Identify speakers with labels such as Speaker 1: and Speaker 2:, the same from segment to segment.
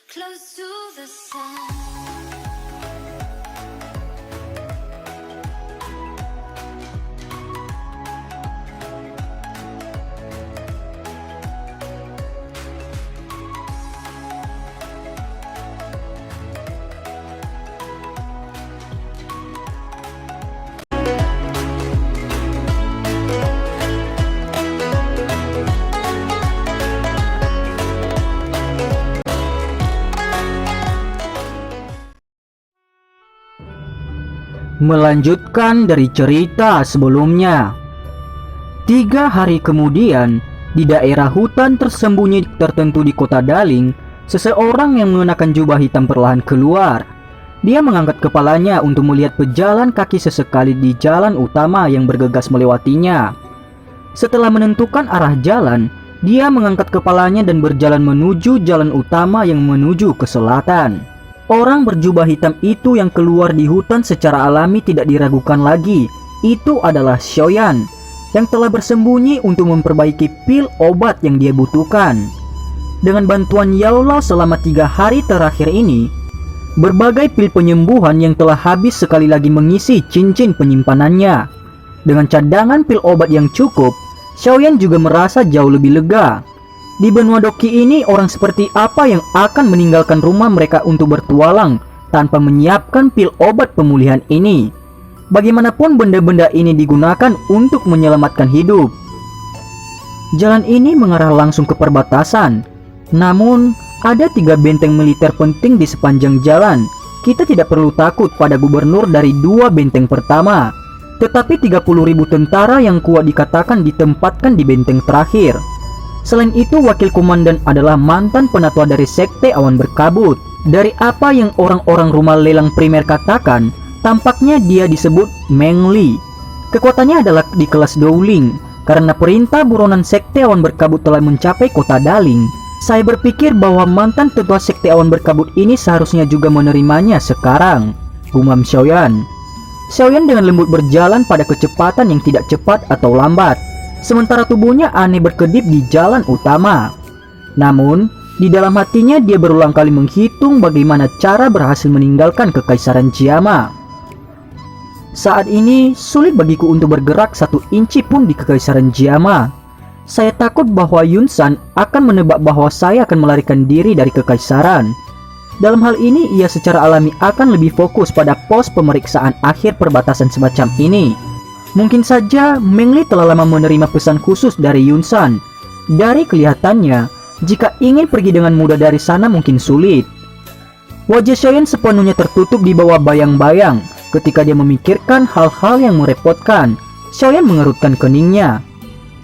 Speaker 1: close to the sun.
Speaker 2: Melanjutkan dari cerita sebelumnya. 3 hari kemudian, di daerah hutan tersembunyi tertentu di kota Daling, seseorang yang mengenakan jubah hitam perlahan keluar. Dia mengangkat kepalanya untuk melihat pejalan kaki sesekali di jalan utama yang bergegas melewatinya. Setelah menentukan arah jalan, dia mengangkat kepalanya dan berjalan menuju jalan utama yang menuju ke selatan. Orang berjubah hitam itu yang keluar di hutan secara alami tidak diragukan lagi. Itu adalah Xiaoyan yang telah bersembunyi untuk memperbaiki pil obat yang dia butuhkan. Dengan bantuan Yaolao selama 3 hari terakhir ini, berbagai pil penyembuhan yang telah habis sekali lagi mengisi cincin penyimpanannya. Dengan cadangan pil obat yang cukup, Xiaoyan juga merasa jauh lebih lega. Di benua Doki ini, orang seperti apa yang akan meninggalkan rumah mereka untuk bertualang tanpa menyiapkan pil obat pemulihan ini? Bagaimanapun benda-benda ini digunakan untuk menyelamatkan hidup. Jalan ini mengarah langsung ke perbatasan. Namun, ada 3 benteng militer penting di sepanjang jalan. Kita tidak perlu takut pada gubernur dari 2 benteng pertama. Tetapi 30.000 tentara yang kuat dikatakan ditempatkan di benteng terakhir. Selain itu, wakil komandan adalah mantan penatua dari Sekte Awan Berkabut. Dari apa yang orang-orang rumah lelang primer katakan, tampaknya dia disebut Meng Li. Kekuatannya adalah di kelas Dowling. Karena perintah buronan Sekte Awan Berkabut telah mencapai kota Daling, saya berpikir bahwa mantan tetua Sekte Awan Berkabut ini seharusnya juga menerimanya sekarang, gumam Xiaoyan. Xiaoyan dengan lembut berjalan pada kecepatan yang tidak cepat atau lambat, sementara tubuhnya aneh berkedip di jalan utama. Namun, di dalam hatinya dia berulang kali menghitung bagaimana cara berhasil meninggalkan Kekaisaran Jiama. Saat ini, sulit bagiku untuk bergerak 1 inci pun di Kekaisaran Jiama. Saya takut bahwa Yunsan akan menebak bahwa saya akan melarikan diri dari Kekaisaran. Dalam hal ini, ia secara alami akan lebih fokus pada pos pemeriksaan akhir perbatasan semacam ini. Mungkin saja Meng Li telah lama menerima pesan khusus dari Yunsan. Dari kelihatannya, jika ingin pergi dengan mudah dari sana mungkin sulit. Wajah Xiaoyan sepenuhnya tertutup di bawah bayang-bayang. Ketika dia memikirkan hal-hal yang merepotkan, Xiaoyan mengerutkan keningnya.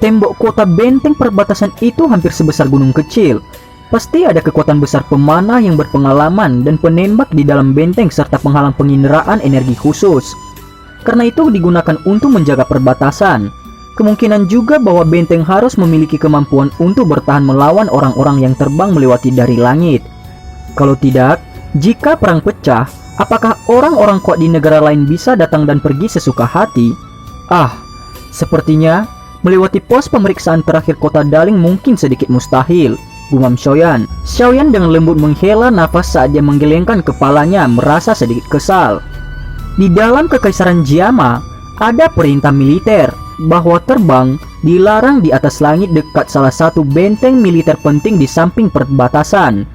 Speaker 2: Tembok kota benteng perbatasan itu hampir sebesar gunung kecil. Pasti ada kekuatan besar pemanah yang berpengalaman dan penembak di dalam benteng serta penghalang penginderaan energi khusus. Karena itu digunakan untuk menjaga perbatasan. Kemungkinan juga bahwa benteng harus memiliki kemampuan untuk bertahan melawan orang-orang yang terbang melewati dari langit. Kalau tidak, jika perang pecah, apakah orang-orang kuat di negara lain bisa datang dan pergi sesuka hati? Sepertinya melewati pos pemeriksaan terakhir kota Daling mungkin sedikit mustahil, gumam Xiaoyan. Xiaoyan dengan lembut menghela nafas saat dia menggelengkan kepalanya, merasa sedikit kesal. Di dalam Kekaisaran Jiama, ada perintah militer bahwa terbang dilarang di atas langit dekat salah satu benteng militer penting di samping perbatasan.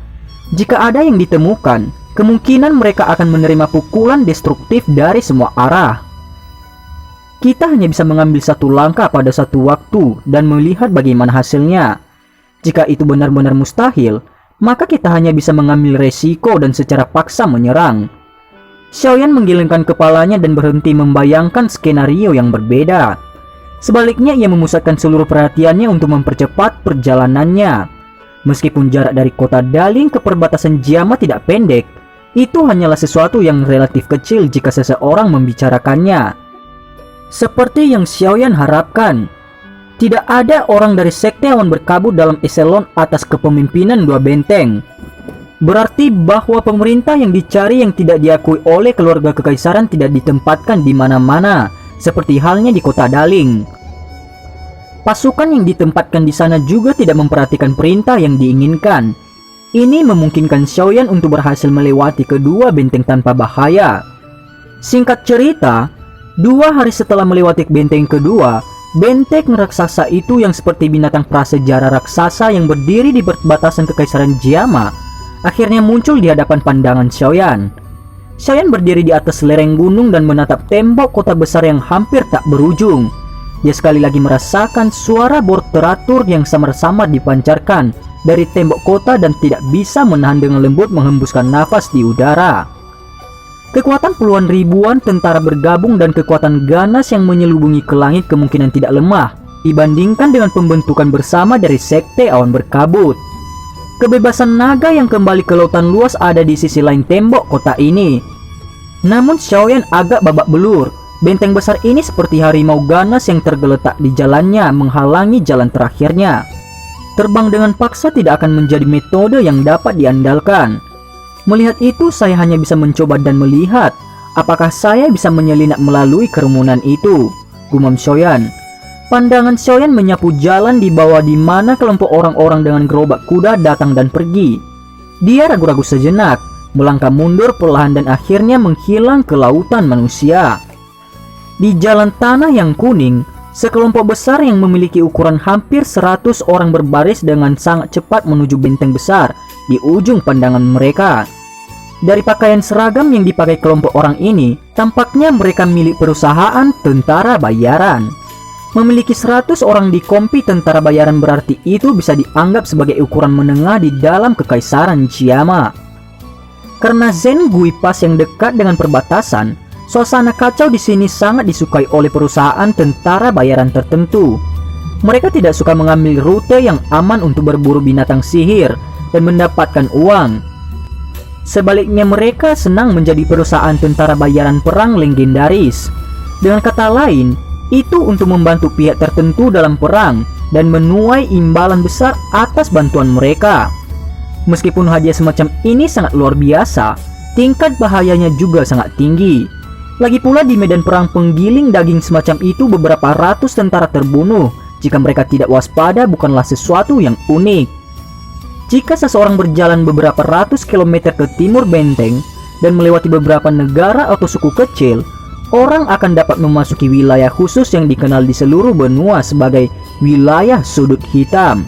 Speaker 2: Jika ada yang ditemukan, kemungkinan mereka akan menerima pukulan destruktif dari semua arah. Kita hanya bisa mengambil 1 langkah pada satu waktu dan melihat bagaimana hasilnya. Jika itu benar-benar mustahil, maka kita hanya bisa mengambil resiko dan secara paksa menyerang. Xiaoyan menggelengkan kepalanya dan berhenti membayangkan skenario yang berbeda. Sebaliknya, ia memusatkan seluruh perhatiannya untuk mempercepat perjalanannya. Meskipun jarak dari kota Daling ke perbatasan Jiama tidak pendek, itu hanyalah sesuatu yang relatif kecil jika seseorang membicarakannya. Seperti yang Xiaoyan harapkan, tidak ada orang dari Sekte Awan Berkabut dalam eselon atas kepemimpinan 2 benteng. Berarti bahwa pemerintah yang dicari yang tidak diakui oleh keluarga kekaisaran tidak ditempatkan di mana-mana, seperti halnya di kota Daling. Pasukan yang ditempatkan di sana juga tidak memperhatikan perintah yang diinginkan. Ini memungkinkan Xiaoyan untuk berhasil melewati kedua benteng tanpa bahaya. Singkat cerita, 2 hari setelah melewati benteng kedua, benteng raksasa itu yang seperti binatang prasejarah raksasa yang berdiri di perbatasan Kekaisaran Jiama akhirnya muncul di hadapan pandangan Xiaoyan. Xiaoyan berdiri di atas lereng gunung dan menatap tembok kota besar yang hampir tak berujung. Dia sekali lagi merasakan suara bor teratur yang samar-samar dipancarkan dari tembok kota dan tidak bisa menahan dengan lembut menghembuskan nafas di udara. Kekuatan puluhan ribuan tentara bergabung dan kekuatan ganas yang menyelubungi ke langit kemungkinan tidak lemah dibandingkan dengan pembentukan bersama dari sekte awan berkabut. Kebebasan naga yang kembali ke lautan luas ada di sisi lain tembok kota ini. Namun Xiaoyan agak babak belur. Benteng besar ini seperti harimau ganas yang tergeletak di jalannya menghalangi jalan terakhirnya. Terbang dengan paksa tidak akan menjadi metode yang dapat diandalkan. Melihat itu saya hanya bisa mencoba dan melihat apakah saya bisa menyelinap melalui kerumunan itu, gumam Xiaoyan. Pandangan Xiaoyan menyapu jalan di bawah di mana kelompok orang-orang dengan gerobak kuda datang dan pergi. Dia ragu-ragu sejenak, melangkah mundur perlahan dan akhirnya menghilang ke lautan manusia. Di jalan tanah yang kuning, sekelompok besar yang memiliki ukuran hampir 100 orang berbaris dengan sangat cepat menuju benteng besar di ujung pandangan mereka. Dari pakaian seragam yang dipakai kelompok orang ini, tampaknya mereka milik perusahaan tentara bayaran. Memiliki 100 orang di kompi tentara bayaran berarti itu bisa dianggap sebagai ukuran menengah di dalam Kekaisaran Jiama. Karena Zen Gui Pass yang dekat dengan perbatasan, suasana kacau di sini sangat disukai oleh perusahaan tentara bayaran tertentu. Mereka tidak suka mengambil rute yang aman untuk berburu binatang sihir dan mendapatkan uang. Sebaliknya mereka senang menjadi perusahaan tentara bayaran perang legendaris. Dengan kata lain, itu untuk membantu pihak tertentu dalam perang dan menuai imbalan besar atas bantuan mereka. Meskipun hadiah semacam ini sangat luar biasa, tingkat bahayanya juga sangat tinggi. Lagi pula di medan perang penggiling daging semacam itu beberapa ratus tentara terbunuh jika mereka tidak waspada bukanlah sesuatu yang unik. Jika seseorang berjalan beberapa ratus kilometer ke timur benteng dan melewati beberapa negara atau suku kecil, orang akan dapat memasuki wilayah khusus yang dikenal di seluruh benua sebagai wilayah sudut hitam.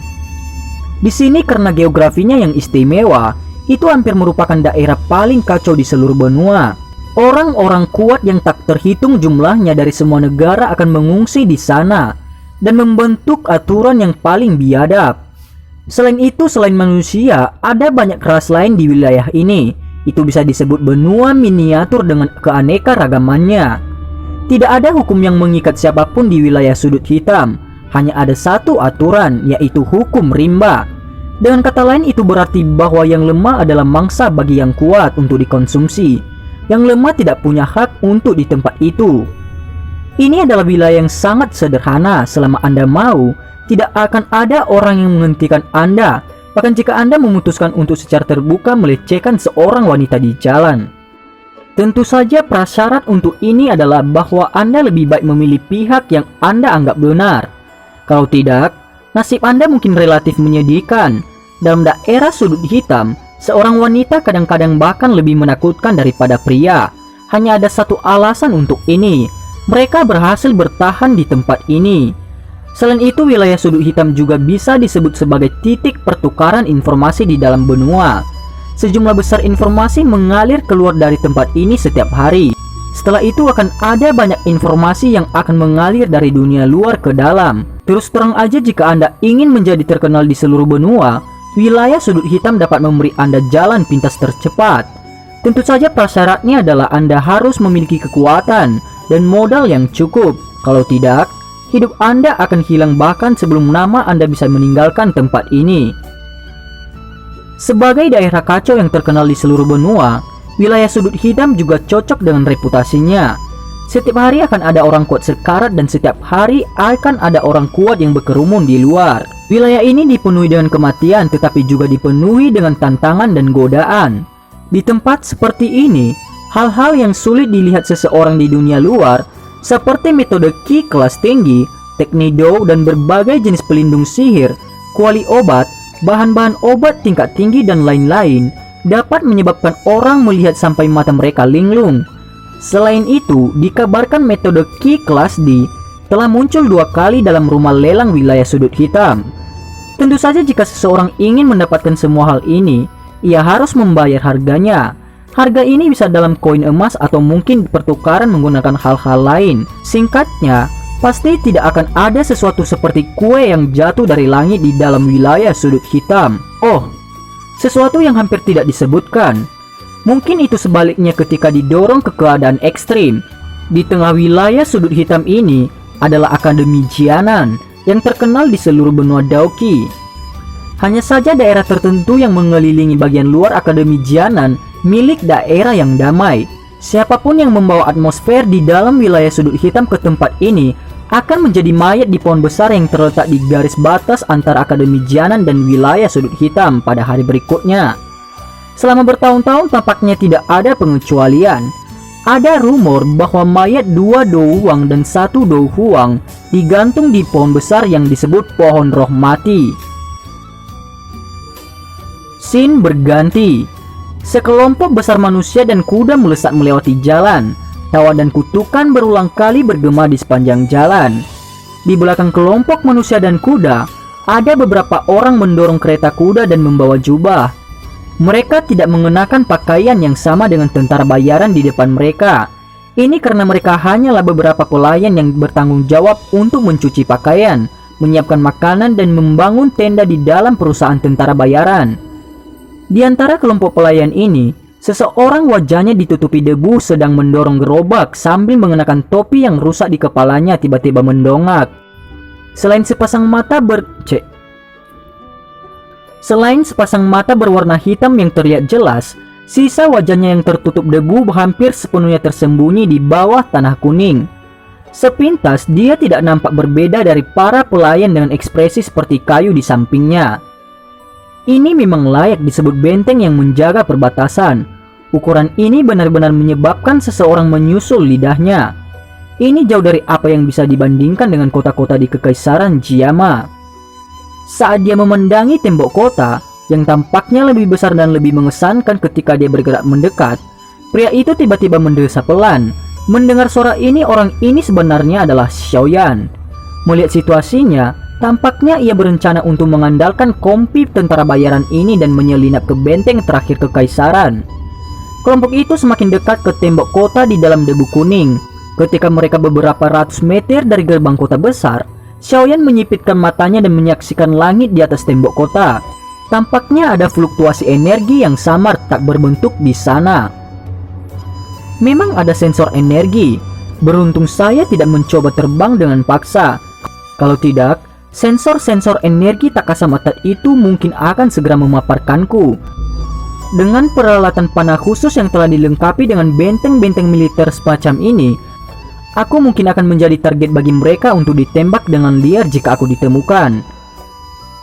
Speaker 2: Di sini karena geografinya yang istimewa, itu hampir merupakan daerah paling kacau di seluruh benua. Orang-orang kuat yang tak terhitung jumlahnya dari semua negara akan mengungsi di sana dan membentuk aturan yang paling biadab. Selain itu, selain manusia, ada banyak ras lain di wilayah ini. Itu bisa disebut benua miniatur dengan keanekaragamannya. Tidak ada hukum yang mengikat siapapun di wilayah sudut hitam. Hanya ada satu aturan, yaitu hukum rimba. Dengan kata lain, itu berarti bahwa yang lemah adalah mangsa bagi yang kuat untuk dikonsumsi. Yang lemah tidak punya hak untuk di tempat itu. Ini adalah wilayah yang sangat sederhana. Selama Anda mau, tidak akan ada orang yang menghentikan Anda. Bahkan jika Anda memutuskan untuk secara terbuka melecehkan seorang wanita di jalan. Tentu saja prasyarat untuk ini adalah bahwa Anda lebih baik memilih pihak yang Anda anggap benar. Kalau tidak, nasib Anda mungkin relatif menyedihkan. Dalam daerah sudut hitam, seorang wanita kadang-kadang bahkan lebih menakutkan daripada pria. Hanya ada satu alasan untuk ini. Mereka berhasil bertahan di tempat ini. Selain itu, wilayah sudut hitam juga bisa disebut sebagai titik pertukaran informasi di dalam benua. Sejumlah besar informasi mengalir keluar dari tempat ini setiap hari. Setelah itu akan ada banyak informasi yang akan mengalir dari dunia luar ke dalam. Terus terang aja, jika Anda ingin menjadi terkenal di seluruh benua, wilayah sudut hitam dapat memberi Anda jalan pintas tercepat. Tentu saja prasyaratnya adalah Anda harus memiliki kekuatan dan modal yang cukup. Kalau tidak, hidup Anda akan hilang bahkan sebelum nama Anda bisa meninggalkan tempat ini. Sebagai daerah kacau yang terkenal di seluruh benua, wilayah sudut hitam juga cocok dengan reputasinya. Setiap hari akan ada orang kuat sekarat dan setiap hari akan ada orang kuat yang berkerumun di luar. Wilayah ini dipenuhi dengan kematian tetapi juga dipenuhi dengan tantangan dan godaan. Di tempat seperti ini, hal-hal yang sulit dilihat seseorang di dunia luar seperti metode ki kelas tinggi, teknik do dan berbagai jenis pelindung sihir, kuali obat, bahan-bahan obat tingkat tinggi dan lain-lain dapat menyebabkan orang melihat sampai mata mereka linglung. Selain itu, dikabarkan metode Ki kelas D telah muncul 2 kali dalam rumah lelang wilayah sudut hitam. Tentu saja jika seseorang ingin mendapatkan semua hal ini, ia harus membayar harganya. Harga ini bisa dalam koin emas atau mungkin pertukaran menggunakan hal-hal lain. Singkatnya, pasti tidak akan ada sesuatu seperti kue yang jatuh dari langit di dalam wilayah sudut hitam. Oh, sesuatu yang hampir tidak disebutkan. Mungkin itu sebaliknya ketika didorong ke keadaan ekstrim. Di tengah wilayah sudut hitam ini adalah Akademi Jianan yang terkenal di seluruh benua Daoki. Hanya saja daerah tertentu yang mengelilingi bagian luar Akademi Jianan milik daerah yang damai. Siapapun yang membawa atmosfer di dalam wilayah sudut hitam ke tempat ini akan menjadi mayat di pohon besar yang terletak di garis batas antara Akademi Jianan dan wilayah sudut hitam pada hari berikutnya. Selama bertahun-tahun tampaknya tidak ada pengecualian. Ada rumor bahwa mayat 2 Douwang dan 1 Douhuang digantung di pohon besar yang disebut pohon roh mati. Scene berganti. Sekelompok besar manusia dan kuda melesat melewati jalan. Tawa dan kutukan berulang kali bergema di sepanjang jalan. Di belakang kelompok manusia dan kuda, ada beberapa orang mendorong kereta kuda dan membawa jubah. Mereka tidak mengenakan pakaian yang sama dengan tentara bayaran di depan mereka. Ini karena mereka hanyalah beberapa pelayan yang bertanggung jawab untuk mencuci pakaian, menyiapkan makanan dan membangun tenda di dalam perusahaan tentara bayaran. Di antara kelompok pelayan ini, seseorang wajahnya ditutupi debu sedang mendorong gerobak sambil mengenakan topi yang rusak di kepalanya tiba-tiba mendongak. Selain sepasang mata berwarna hitam yang terlihat jelas, sisa wajahnya yang tertutup debu hampir sepenuhnya tersembunyi di bawah tanah kuning. Sepintas dia tidak nampak berbeda dari para pelayan dengan ekspresi seperti kayu di sampingnya. Ini memang layak disebut benteng yang menjaga perbatasan. Ukuran ini benar-benar menyebabkan seseorang menyusul lidahnya. Ini jauh dari apa yang bisa dibandingkan dengan kota-kota di Kekaisaran Jiama. Saat dia memandangi tembok kota yang tampaknya lebih besar dan lebih mengesankan ketika dia bergerak mendekat, pria itu tiba-tiba mendesah pelan. Mendengar suara ini, orang ini sebenarnya adalah Xiaoyan. Melihat situasinya, tampaknya ia berencana untuk mengandalkan kompi tentara bayaran ini dan menyelinap ke benteng terakhir Kekaisaran. Kelompok itu semakin dekat ke tembok kota di dalam debu kuning. Ketika mereka beberapa ratus meter dari gerbang kota besar, Xiaoyan menyipitkan matanya dan menyaksikan langit di atas tembok kota. Tampaknya ada fluktuasi energi yang samar tak berbentuk di sana. Memang ada sensor energi. Beruntung saya tidak mencoba terbang dengan paksa. Kalau tidak, sensor-sensor energi tak kasat mata itu mungkin akan segera memaparkanku. Dengan peralatan panah khusus yang telah dilengkapi dengan benteng-benteng militer semacam ini, aku mungkin akan menjadi target bagi mereka untuk ditembak dengan liar jika aku ditemukan.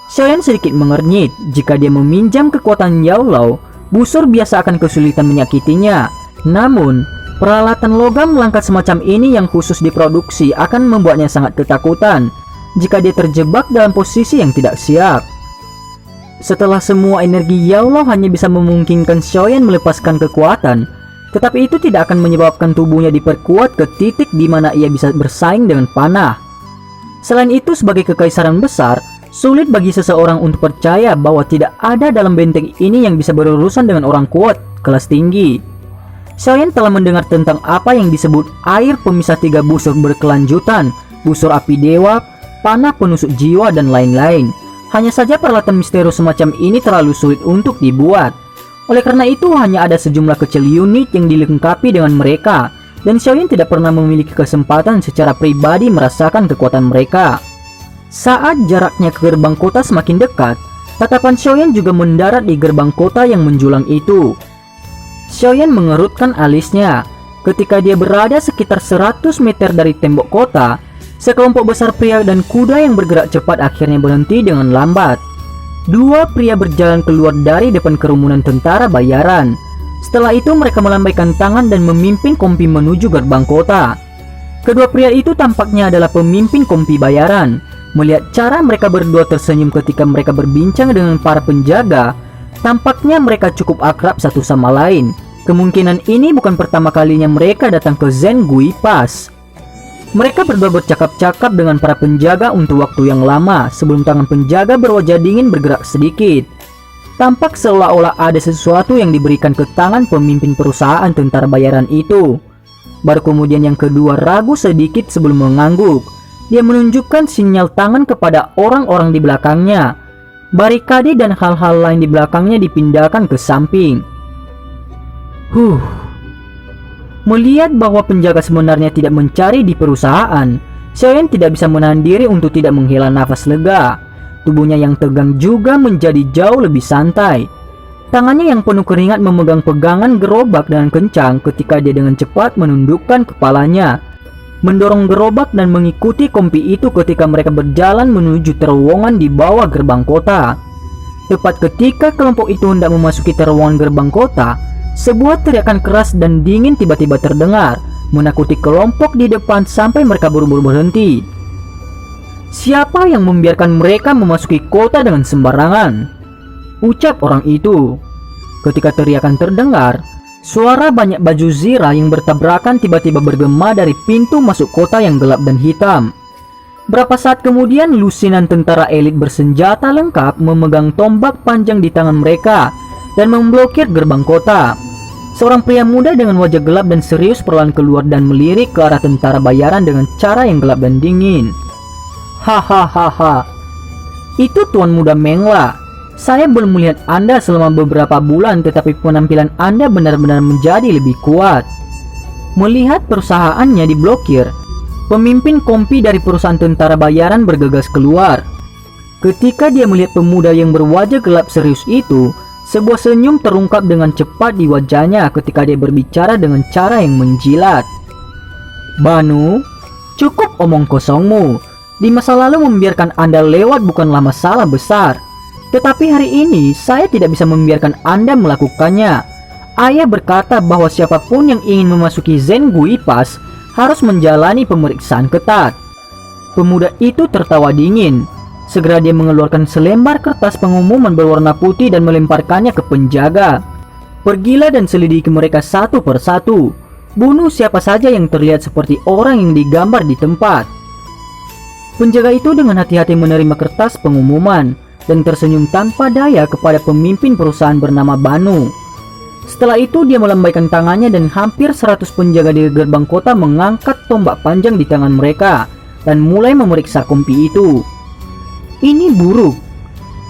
Speaker 2: Xiaoyan sedikit mengernyit. Jika dia meminjam kekuatan Yao Lao, busur biasa akan kesulitan menyakitinya. Namun, peralatan logam langka semacam ini yang khusus diproduksi akan membuatnya sangat ketakutan jika dia terjebak dalam posisi yang tidak siap. Setelah semua energi Yao Lao hanya bisa memungkinkan Xiaoyan melepaskan kekuatan, tetapi itu tidak akan menyebabkan tubuhnya diperkuat ke titik di mana ia bisa bersaing dengan panah. Selain itu, sebagai kekaisaran besar, sulit bagi seseorang untuk percaya bahwa tidak ada dalam benteng ini yang bisa berurusan dengan orang kuat kelas tinggi. Xiaoyan telah mendengar tentang apa yang disebut air pemisah 3 busur berkelanjutan, busur api dewa, panah penusuk jiwa, dan lain-lain. Hanya saja peralatan misterius semacam ini terlalu sulit untuk dibuat. Oleh karena itu, hanya ada sejumlah kecil unit yang dilengkapi dengan mereka, dan Xiaoyan tidak pernah memiliki kesempatan secara pribadi merasakan kekuatan mereka. Saat jaraknya ke gerbang kota semakin dekat, tatapan Xiaoyan juga mendarat di gerbang kota yang menjulang itu. Xiaoyan mengerutkan alisnya. Ketika dia berada sekitar 100 meter dari tembok kota, sekelompok besar pria dan kuda yang bergerak cepat akhirnya berhenti dengan lambat. 2 pria berjalan keluar dari depan kerumunan tentara bayaran. Setelah itu mereka melambaikan tangan dan memimpin kompi menuju gerbang kota. Kedua pria itu tampaknya adalah pemimpin kompi bayaran. Melihat cara mereka berdua tersenyum ketika mereka berbincang dengan para penjaga, tampaknya mereka cukup akrab satu sama lain. Kemungkinan ini bukan pertama kalinya mereka datang ke Zengui Pass. Mereka berdua bercakap-cakap dengan para penjaga untuk waktu yang lama sebelum tangan penjaga berwajah dingin bergerak sedikit. Tampak seolah-olah ada sesuatu yang diberikan ke tangan pemimpin perusahaan tentara bayaran itu. Baru kemudian yang kedua ragu sedikit sebelum mengangguk. Dia menunjukkan sinyal tangan kepada orang-orang di belakangnya. Barikade dan hal-hal lain di belakangnya dipindahkan ke samping. Melihat bahwa penjaga sebenarnya tidak mencari di perusahaan, Xiaoyan tidak bisa menahan diri untuk tidak menghela nafas lega. Tubuhnya yang tegang juga menjadi jauh lebih santai. Tangannya yang penuh keringat memegang pegangan gerobak dengan kencang ketika dia dengan cepat menundukkan kepalanya, mendorong gerobak dan mengikuti kompi itu ketika mereka berjalan menuju terowongan di bawah gerbang kota. Tepat ketika kelompok itu hendak memasuki terowongan gerbang kota, sebuah teriakan keras dan dingin tiba-tiba terdengar, menakuti kelompok di depan sampai mereka buru-buru berhenti. Siapa yang membiarkan mereka memasuki kota dengan sembarangan? Ucap orang itu. Ketika teriakan terdengar, suara banyak baju zirah yang bertabrakan tiba-tiba bergema dari pintu masuk kota yang gelap dan hitam. Berapa saat kemudian, lusinan tentara elit bersenjata lengkap memegang tombak panjang di tangan mereka dan memblokir gerbang kota. Seorang pria muda dengan wajah gelap dan serius perlahan keluar dan melirik ke arah tentara bayaran dengan cara yang gelap dan dingin. Hahaha. Itu Tuan Muda Mengla. Saya belum melihat Anda selama beberapa bulan, tetapi penampilan Anda benar-benar menjadi lebih kuat. Melihat perusahaannya diblokir, pemimpin kompi dari perusahaan tentara bayaran bergegas keluar. Ketika dia melihat pemuda yang berwajah gelap serius itu, sebuah senyum terungkap dengan cepat di wajahnya ketika dia berbicara dengan cara yang menjilat. Banu, cukup omong kosongmu. Di masa lalu membiarkan Anda lewat bukanlah masalah besar. Tetapi hari ini saya tidak bisa membiarkan Anda melakukannya. Ayah berkata bahwa siapapun yang ingin memasuki Zengui Pass harus menjalani pemeriksaan ketat. Pemuda itu tertawa dingin. Segera dia mengeluarkan selembar kertas pengumuman berwarna putih dan melemparkannya ke penjaga. Pergilah dan selidiki mereka satu persatu. Bunuh siapa saja yang terlihat seperti orang yang digambar di tempat. Penjaga itu dengan hati-hati menerima kertas pengumuman dan tersenyum tanpa daya kepada pemimpin perusahaan bernama Banu. Setelah itu dia melambaikan tangannya dan hampir 100 penjaga di gerbang kota mengangkat tombak panjang di tangan mereka dan mulai memeriksa kompi itu. Ini buruk,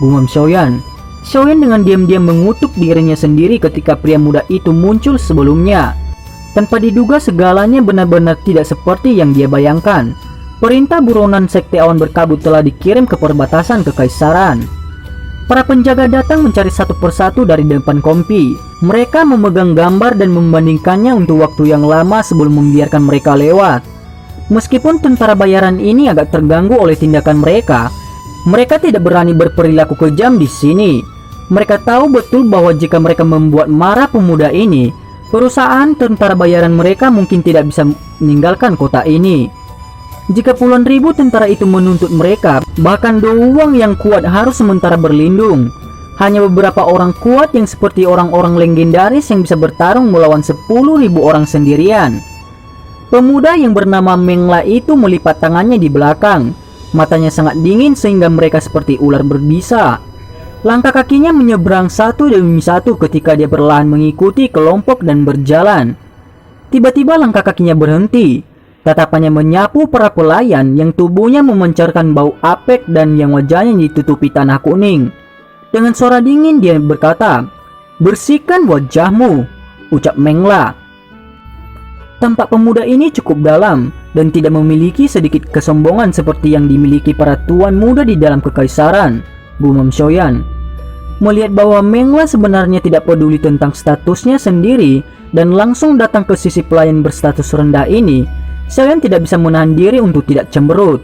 Speaker 2: gumam Xiaoyan. Xiaoyan dengan diam-diam mengutuk dirinya sendiri ketika pria muda itu muncul sebelumnya. Tanpa diduga segalanya benar-benar tidak seperti yang dia bayangkan. Perintah buronan sekte awan berkabut telah dikirim ke perbatasan kekaisaran. Para penjaga datang mencari satu persatu dari depan kompi. Mereka memegang gambar dan membandingkannya untuk waktu yang lama sebelum membiarkan mereka lewat. Meskipun tentara bayaran ini agak terganggu oleh tindakan mereka tidak berani berperilaku kejam di sini. Mereka tahu betul bahwa jika mereka membuat marah pemuda ini, perusahaan tentara bayaran mereka mungkin tidak bisa meninggalkan kota ini. Jika puluhan ribu tentara itu menuntut mereka, bahkan doang yang kuat harus sementara berlindung. Hanya beberapa orang kuat yang seperti orang-orang legendaris yang bisa bertarung melawan 10.000 orang sendirian. Pemuda yang bernama Mengla itu melipat tangannya di belakang. Matanya sangat dingin sehingga mereka seperti ular berbisa. Langkah kakinya menyeberang satu demi satu ketika dia perlahan mengikuti kelompok dan berjalan. Tiba-tiba langkah kakinya berhenti. Tatapannya menyapu para pelayan yang tubuhnya memancarkan bau apek dan yang wajahnya ditutupi tanah kuning. Dengan suara dingin dia berkata, "Bersihkan wajahmu," ucap Mengla. Tampak pemuda ini cukup dalam dan tidak memiliki sedikit kesombongan seperti yang dimiliki para tuan muda di dalam kekaisaran, gumam Xiaoyan. Melihat bahwa Mengla sebenarnya tidak peduli tentang statusnya sendiri dan langsung datang ke sisi pelayan berstatus rendah ini, Xiaoyan tidak bisa menahan diri untuk tidak cemberut.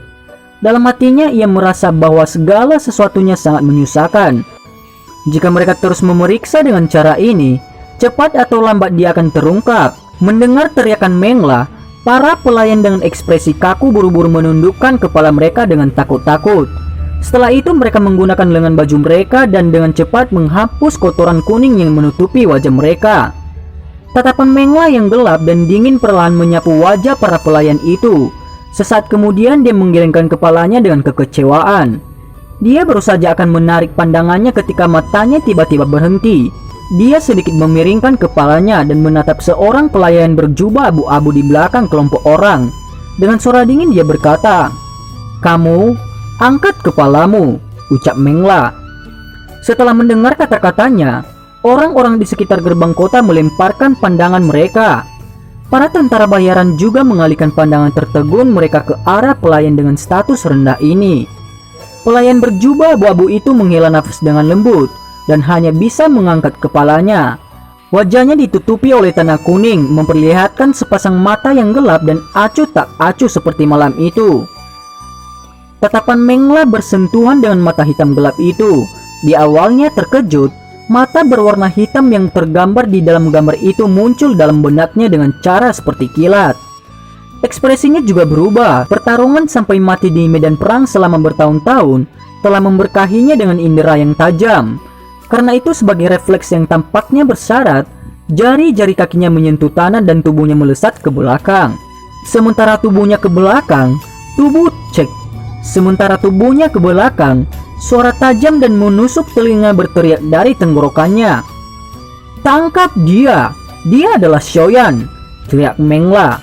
Speaker 2: Dalam hatinya ia merasa bahwa segala sesuatunya sangat menyusahkan. Jika mereka terus memeriksa dengan cara ini, cepat atau lambat dia akan terungkap. Mendengar teriakan Mengla, Para pelayan dengan ekspresi kaku buru-buru menundukkan kepala mereka dengan takut-takut. Setelah itu mereka menggunakan lengan baju mereka dan dengan cepat menghapus kotoran kuning yang menutupi wajah mereka. Tatapan Mengla yang gelap dan dingin perlahan menyapu wajah para pelayan itu. Sesaat kemudian dia menggelengkan kepalanya dengan kekecewaan. Dia baru saja akan menarik pandangannya ketika matanya tiba-tiba berhenti. Dia sedikit memiringkan kepalanya dan menatap seorang pelayan berjubah abu-abu di belakang kelompok orang. Dengan suara dingin dia berkata, "Kamu, angkat kepalamu," ucap Mengla. Setelah mendengar kata-katanya, orang-orang di sekitar gerbang kota melemparkan pandangan mereka. Para tentara bayaran juga mengalihkan pandangan tertegun mereka ke arah pelayan dengan status rendah ini. Pelayan berjubah abu-abu itu menghela nafas dengan lembut dan hanya bisa mengangkat kepalanya. Wajahnya ditutupi oleh tanah kuning, memperlihatkan sepasang mata yang gelap dan acuh tak acuh seperti malam itu. Tatapan Mengla bersentuhan dengan mata hitam gelap itu. Di awalnya terkejut, mata berwarna hitam yang tergambar di dalam gambar itu muncul dalam benaknya dengan cara seperti kilat. Ekspresinya juga berubah. Pertarungan sampai mati di medan perang selama bertahun-tahun telah memberkahinya dengan indera yang tajam. Karena itu sebagai refleks yang tampaknya bersyarat, jari-jari kakinya menyentuh tanah dan tubuhnya melesat ke belakang. Sementara tubuhnya ke belakang, suara tajam dan menusuk telinga berteriak dari tenggorokannya. "Tangkap dia! Dia adalah Xiaoyan!" teriak Mengla.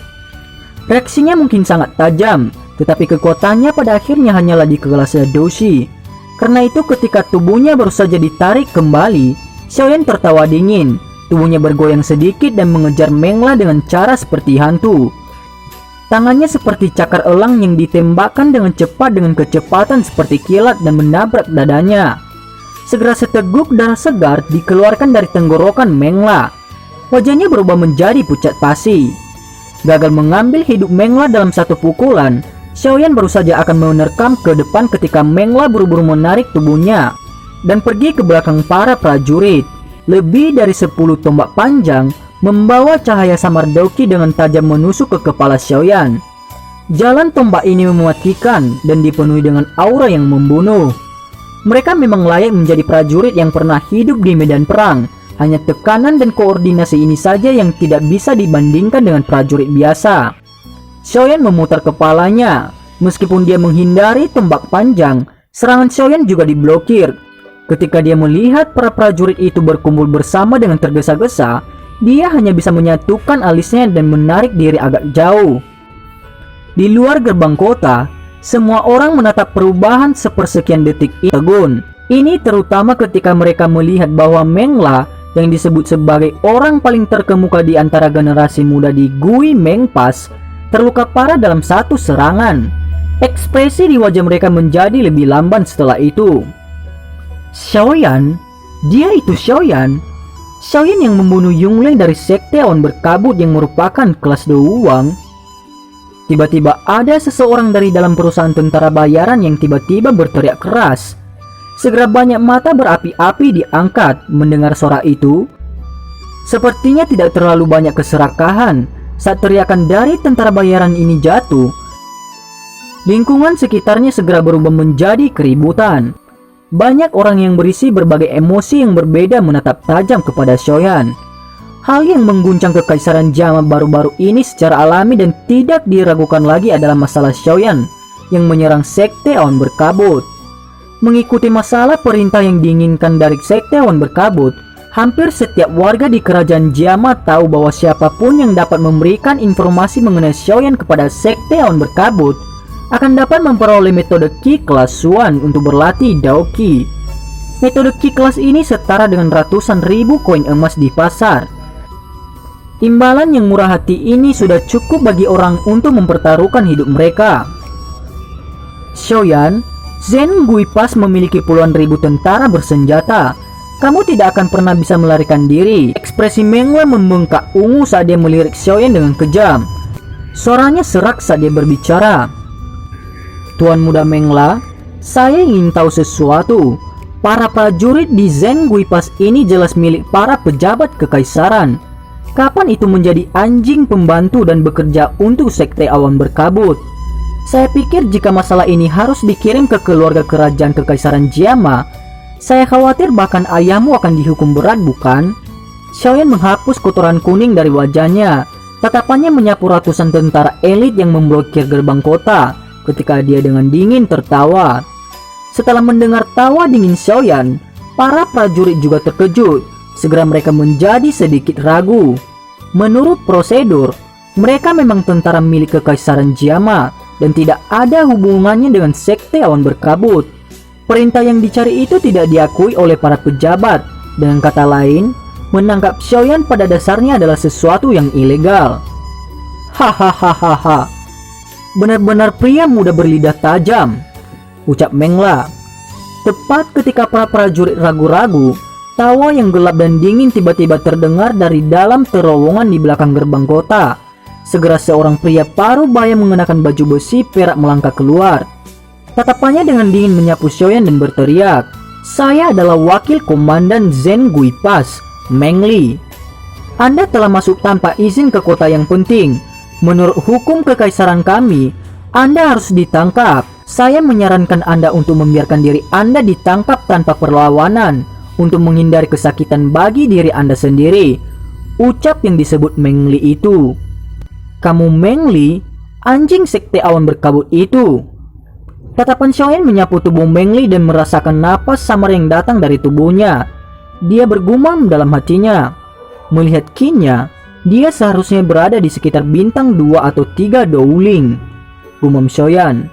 Speaker 2: Reaksinya mungkin sangat tajam, tetapi kekuatannya pada akhirnya hanyalah di kelasnya Doushi. Karena itu ketika tubuhnya baru saja ditarik kembali, Xiaoyan tertawa dingin. Tubuhnya bergoyang sedikit dan mengejar Mengla dengan cara seperti hantu. Tangannya seperti cakar elang yang ditembakkan dengan cepat dengan kecepatan seperti kilat dan menabrak dadanya. Segera seteguk darah segar dikeluarkan dari tenggorokan Mengla. Wajahnya berubah menjadi pucat pasi. Gagal mengambil hidup Mengla dalam satu pukulan, Xiaoyan baru saja akan menerkam ke depan ketika Mengla buru-buru menarik tubuhnya dan pergi ke belakang para prajurit. Lebih dari 10 tombak panjang membawa cahaya samar Dauki dengan tajam menusuk ke kepala Xiaoyan. Jalan tombak ini mematikan dan dipenuhi dengan aura yang membunuh. Mereka memang layak menjadi prajurit yang pernah hidup di medan perang. Hanya tekanan dan koordinasi ini saja yang tidak bisa dibandingkan dengan prajurit biasa. Xiaoyan memutar kepalanya. Meskipun dia menghindari tombak panjang, serangan Xiaoyan juga diblokir. Ketika dia melihat para prajurit itu berkumpul bersama dengan tergesa-gesa, dia hanya bisa menyatukan alisnya dan menarik diri agak jauh. Di luar gerbang kota, semua orang menatap perubahan sepersekian detik itu tegun. Ini terutama ketika mereka melihat bahwa Mengla yang disebut sebagai orang paling terkemuka di antara generasi muda di Gui Mengpas terluka parah dalam satu serangan. Ekspresi di wajah mereka menjadi lebih lamban setelah itu. Xiaoyan? Dia itu Xiaoyan? Xiaoyan yang membunuh Yongleng dari sekte awan berkabut yang merupakan kelas Douwang? Tiba-tiba ada seseorang dari dalam perusahaan tentara bayaran yang tiba-tiba berteriak keras. Segera banyak mata berapi-api diangkat mendengar suara itu. Sepertinya tidak terlalu banyak keserakahan saat teriakan dari tentara bayaran ini jatuh. Lingkungan sekitarnya segera berubah menjadi keributan. Banyak orang yang berisi berbagai emosi yang berbeda menatap tajam kepada Xiaoyan. Hal yang mengguncang kekaisaran Jama baru-baru ini secara alami dan tidak diragukan lagi adalah masalah Xiaoyan yang menyerang sekte awan berkabut. Mengikuti masalah perintah yang diinginkan dari sekte awan berkabut, hampir setiap warga di kerajaan Jama tahu bahwa siapapun yang dapat memberikan informasi mengenai Xiaoyan kepada sekte awan berkabut akan dapat memperoleh metode Qi kelas Xuan untuk berlatih Daoqi. Metode Qi kelas ini setara dengan ratusan ribu koin emas di pasar. Imbalan yang murah hati ini sudah cukup bagi orang untuk mempertaruhkan hidup mereka. Xiaoyan, Zhen Guipas memiliki puluhan ribu tentara bersenjata. Kamu tidak akan pernah bisa melarikan diri. Ekspresi Mengla membengkak ungu saat dia melirik Xiaoyan dengan kejam. Suaranya serak saat dia berbicara. Tuan Muda Mengla, saya ingin tahu sesuatu. Para prajurit di Zhen Guipas ini jelas milik para pejabat kekaisaran. Kapan itu menjadi anjing pembantu dan bekerja untuk sekte awan berkabut? Saya pikir jika masalah ini harus dikirim ke keluarga kerajaan Kekaisaran Jiama, saya khawatir bahkan ayahmu akan dihukum berat, bukan? Xiaoyan menghapus kotoran kuning dari wajahnya. Tatapannya menyapu ratusan tentara elit yang memblokir gerbang kota ketika dia dengan dingin tertawa. Setelah mendengar tawa dingin Xiaoyan, para prajurit juga terkejut. Segera mereka menjadi sedikit ragu. Menurut prosedur, mereka memang tentara milik Kekaisaran Jiama dan tidak ada hubungannya dengan sekte awan berkabut. Perintah yang dicari itu tidak diakui oleh para pejabat. Dengan kata lain, menangkap Xiaoyan pada dasarnya adalah sesuatu yang ilegal. Hahaha. Benar-benar pria muda berlidah tajam, ucap Mengla. Tepat ketika para prajurit ragu-ragu, tawa yang gelap dan dingin tiba-tiba terdengar dari dalam terowongan di belakang gerbang kota. Segera seorang pria paruh baya mengenakan baju besi perak melangkah keluar. Tatapannya dengan dingin menyapu Xiaoyan dan berteriak, "Saya adalah wakil komandan Zhen Guipas, Meng Li. Anda telah masuk tanpa izin ke kota yang penting. Menurut hukum kekaisaran kami, Anda harus ditangkap. Saya menyarankan Anda untuk membiarkan diri Anda ditangkap tanpa perlawanan untuk menghindari kesakitan bagi diri Anda sendiri," ucap yang disebut Meng Li itu. "Kamu Meng Li, anjing sekte awan berkabut itu." Tatapan Xiaoyan menyapu tubuh Meng Li dan merasakan napas samar yang datang dari tubuhnya. Dia bergumam dalam hatinya. Melihat Qinnya, dia seharusnya berada di sekitar bintang 2 atau 3 Douling. Gumam Xiaoyan.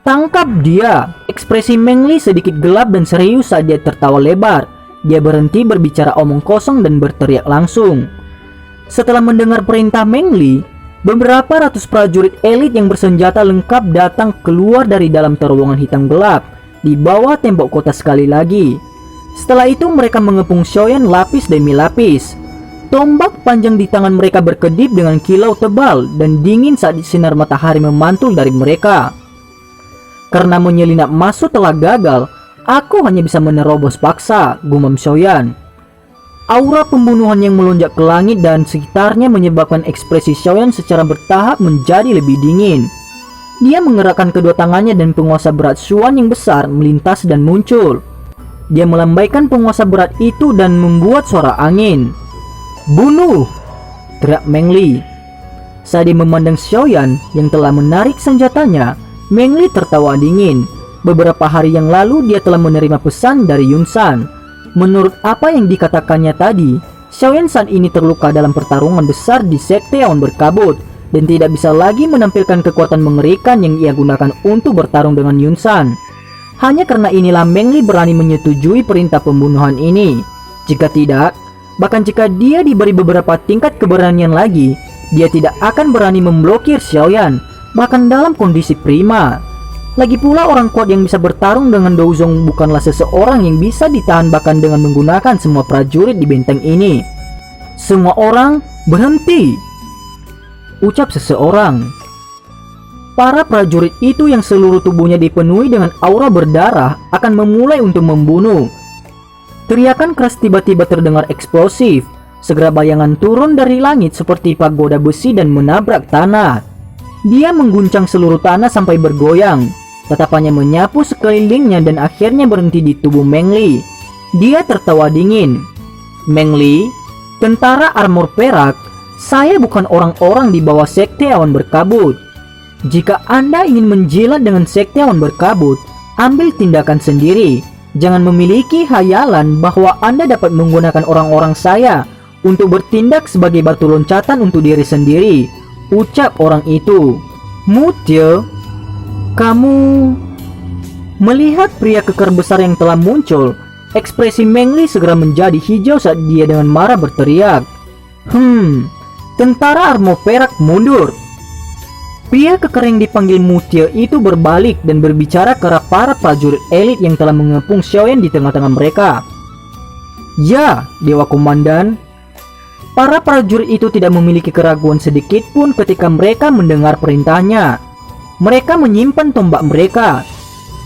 Speaker 2: "Tangkap dia!" Ekspresi Meng Li sedikit gelap dan serius saat dia tertawa lebar. Dia berhenti berbicara omong kosong dan berteriak langsung. Setelah mendengar perintah Meng Li, beberapa ratus prajurit elit yang bersenjata lengkap datang keluar dari dalam terowongan hitam gelap di bawah tembok kota sekali lagi. Setelah itu mereka mengepung Xiaoyan lapis demi lapis. Tombak panjang di tangan mereka berkedip dengan kilau tebal dan dingin saat sinar matahari memantul dari mereka. "Karena menyelinap masuk telah gagal, aku hanya bisa menerobos paksa," gumam Xiaoyan. Aura pembunuhan yang melonjak ke langit dan sekitarnya menyebabkan ekspresi Xiaoyan secara bertahap menjadi lebih dingin. Dia menggerakkan kedua tangannya dan penguasa berat Xuan yang besar melintas dan muncul. Dia melambaikan penguasa berat itu dan membuat suara angin. "Bunuh!" teriak Meng Li. Saat dia memandang Xiaoyan yang telah menarik senjatanya, Meng Li tertawa dingin. Beberapa hari yang lalu dia telah menerima pesan dari Yun San. Menurut apa yang dikatakannya tadi, Xiaoyan saat ini terluka dalam pertarungan besar di sekte awan berkabut dan tidak bisa lagi menampilkan kekuatan mengerikan yang ia gunakan untuk bertarung dengan Yun San. Hanya karena inilah Meng Li berani menyetujui perintah pembunuhan ini. Jika tidak, bahkan jika dia diberi beberapa tingkat keberanian lagi, dia tidak akan berani memblokir Xiaoyan, bahkan dalam kondisi prima. Lagi pula orang kuat yang bisa bertarung dengan Douzong bukanlah seseorang yang bisa ditahan bahkan dengan menggunakan semua prajurit di benteng ini. "Semua orang berhenti!" ucap seseorang. Para prajurit itu yang seluruh tubuhnya dipenuhi dengan aura berdarah akan memulai untuk membunuh. Teriakan keras tiba-tiba terdengar eksplosif. Segera bayangan turun dari langit seperti pagoda besi dan menabrak tanah. Dia mengguncang seluruh tanah sampai bergoyang. Tatapannya menyapu sekelilingnya dan akhirnya berhenti di tubuh Meng Li. Dia tertawa dingin. "Meng Li, tentara armor perak, saya bukan orang-orang di bawah sekte awan berkabut. Jika Anda ingin menjilat dengan sekte awan berkabut, ambil tindakan sendiri. Jangan memiliki khayalan bahwa Anda dapat menggunakan orang-orang saya untuk bertindak sebagai batu loncatan untuk diri sendiri," ucap orang itu. "Mutye, kamu..." Melihat pria kekar besar yang telah muncul, ekspresi Meng Li segera menjadi hijau saat dia dengan marah berteriak, "Tentara armor perak mundur!" Pria kekar yang dipanggil Mutye itu berbalik dan berbicara ke arah para prajurit elit yang telah mengepung Xiaoyan di tengah-tengah mereka. "Ya, Dewa Komandan." Para prajurit itu tidak memiliki keraguan sedikit pun ketika mereka mendengar perintahnya. Mereka menyimpan tombak mereka.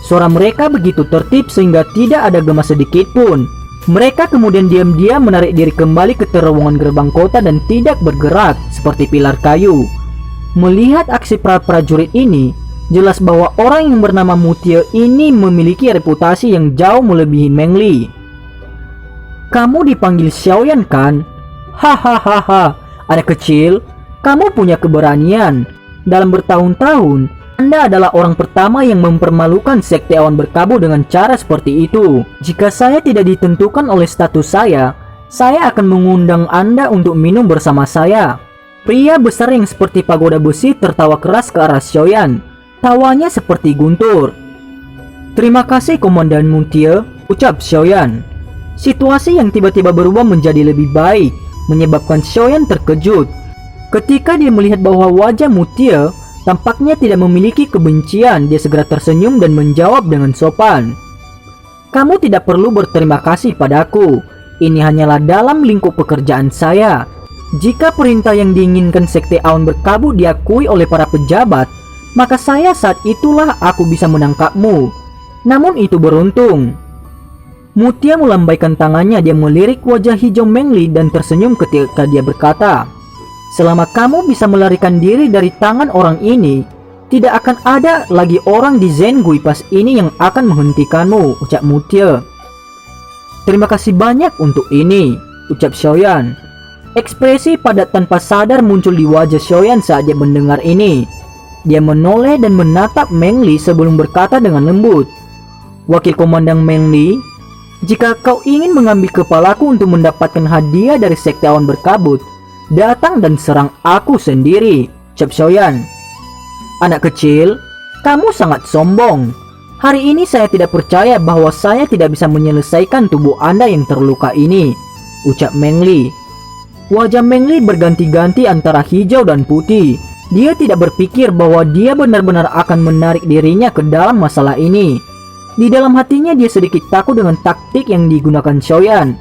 Speaker 2: Suara mereka begitu tertib sehingga tidak ada gema sedikit pun. Mereka kemudian diam-diam menarik diri kembali ke terowongan gerbang kota dan tidak bergerak seperti pilar kayu. Melihat aksi para prajurit ini, jelas bahwa orang yang bernama Mutie ini memiliki reputasi yang jauh melebihi Meng Li. "Kamu dipanggil Xiaoyan kan? Hahaha, anak kecil, kamu punya keberanian. Dalam bertahun-tahun, Anda adalah orang pertama yang mempermalukan Sekte Awan Berkabut dengan cara seperti itu. Jika saya tidak ditentukan oleh status saya akan mengundang Anda untuk minum bersama saya." Pria besar yang seperti pagoda besi tertawa keras ke arah Xiaoyan. Tawanya seperti guntur. "Terima kasih Komandan Mutie," ucap Xiaoyan. Situasi yang tiba-tiba berubah menjadi lebih baik menyebabkan Xiaoyan terkejut. Ketika dia melihat bahwa wajah Mutie tampaknya tidak memiliki kebencian, dia segera tersenyum dan menjawab dengan sopan, "Kamu tidak perlu berterima kasih padaku. Ini hanyalah dalam lingkup pekerjaan saya. Jika perintah yang diinginkan Sekte Awan Berkabut diakui oleh para pejabat, maka saat itulah aku bisa menangkapmu. Namun itu beruntung." Mutie melambaikan tangannya, dia melirik wajah hijau Meng Li dan tersenyum ketika dia berkata, "Selama kamu bisa melarikan diri dari tangan orang ini, tidak akan ada lagi orang di Zengui Pass ini yang akan menghentikanmu," ucap Mutie. "Terima kasih banyak untuk ini," ucap Xiaoyan. Ekspresi padat tanpa sadar muncul di wajah Xiaoyan saat dia mendengar ini. Dia menoleh dan menatap Meng Li sebelum berkata dengan lembut, "Wakil Komandan Meng Li, jika kau ingin mengambil kepalaku untuk mendapatkan hadiah dari Sekte Awan Berkabut, datang dan serang aku sendiri," ucap Xiaoyan. "Anak kecil, kamu sangat sombong. Hari ini saya tidak percaya bahwa saya tidak bisa menyelesaikan tubuh Anda yang terluka ini," ucap Meng Li. Wajah Meng Li berganti-ganti antara hijau dan putih. Dia tidak berpikir bahwa dia benar-benar akan menarik dirinya ke dalam masalah ini. Di dalam hatinya dia sedikit takut dengan taktik yang digunakan Xiaoyan.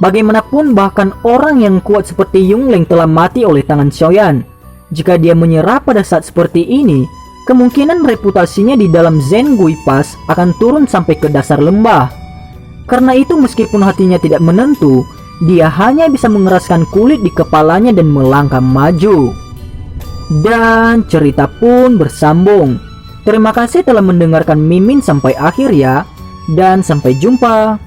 Speaker 2: Bagaimanapun, bahkan orang yang kuat seperti Yongleng telah mati oleh tangan Xiaoyan. Jika dia menyerah pada saat seperti ini, kemungkinan reputasinya di dalam Zengui Pass akan turun sampai ke dasar lembah. Karena itu, meskipun hatinya tidak menentu, dia hanya bisa mengeraskan kulit di kepalanya dan melangkah maju. Dan cerita pun bersambung. Terima kasih telah mendengarkan Mimin sampai akhir ya, dan sampai jumpa.